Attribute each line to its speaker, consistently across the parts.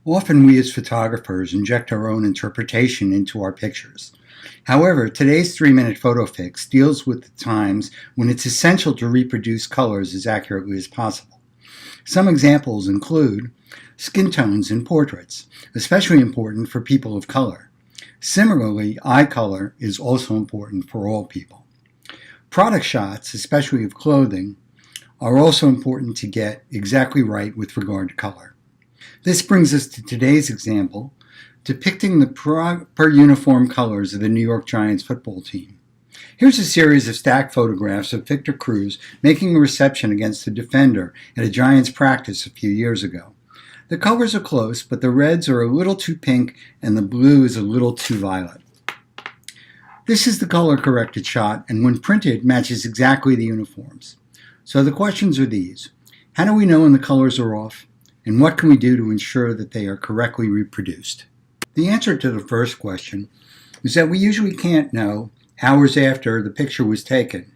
Speaker 1: Often we as photographers inject our own interpretation into our pictures. However, today's 3-minute photo fix deals with the times when it's essential to reproduce colors as accurately as possible. Some examples include skin tones in portraits, especially important for people of color. Similarly, eye color is also important for all people. Product shots, especially of clothing, are also important to get exactly right with regard to color. This brings us to today's example, depicting the proper uniform colors of the New York Giants football team. Here's a series of stacked photographs of Victor Cruz making a reception against a defender at a Giants practice a few years ago. The colors are close, but the reds are a little too pink and the blue is a little too violet. This is the color-corrected shot, and when printed, matches exactly the uniforms. So the questions are these. How do we know when the colors are off? And what can we do to ensure that they are correctly reproduced? The answer to the first question is that we usually can't know hours after the picture was taken.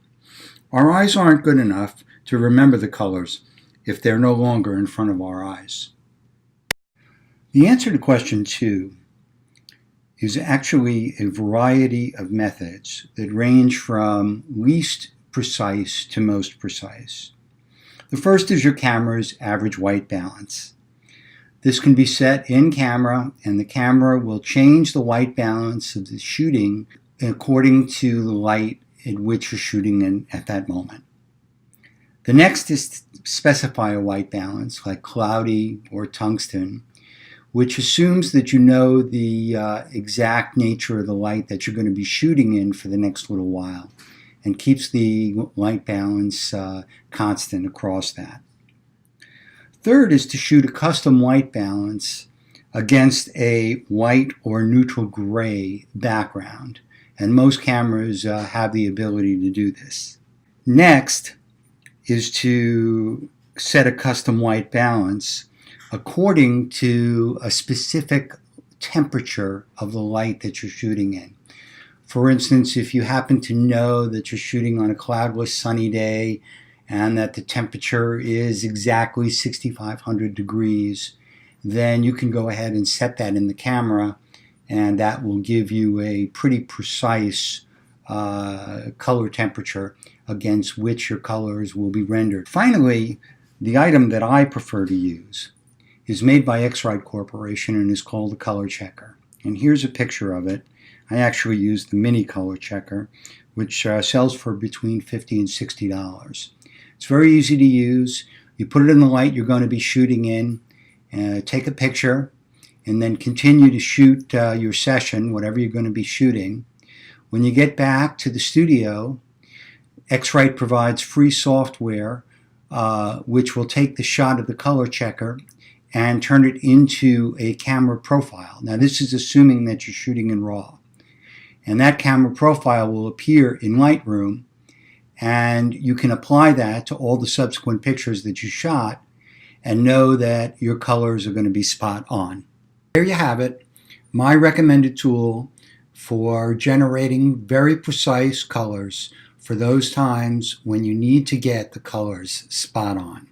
Speaker 1: Our eyes aren't good enough to remember the colors if they're no longer in front of our eyes. The answer to question 2 is actually a variety of methods that range from least precise to most precise. The first is your camera's average white balance. This can be set in camera, and the camera will change the white balance of the shooting according to the light in which you're shooting in at that moment. The next is to specify a white balance, like cloudy or tungsten, which assumes that you know the exact nature of the light that you're going to be shooting in for the next little while, and keeps the light balance constant across that. Third is to shoot a custom white balance against a white or neutral gray background, and most cameras have the ability to do this. Next is to set a custom white balance according to a specific temperature of the light that you're shooting in. For instance, if you happen to know that you're shooting on a cloudless sunny day and that the temperature is exactly 6,500 degrees, then you can go ahead and set that in the camera, and that will give you a pretty precise color temperature against which your colors will be rendered. Finally, the item that I prefer to use is made by X-Rite Corporation and is called the color checker. And here's a picture of it. I actually use the mini color checker, which sells for between $50 and $60. It's very easy to use. You put it in the light you're going to be shooting in, take a picture, and then continue to shoot your session, whatever you're going to be shooting. When you get back to the studio, X-Rite provides free software which will take the shot of the color checker and turn it into a camera profile. Now this is assuming that you're shooting in RAW. And that camera profile will appear in Lightroom, and you can apply that to all the subsequent pictures that you shot and know that your colors are going to be spot on. There you have it, my recommended tool for generating very precise colors for those times when you need to get the colors spot on.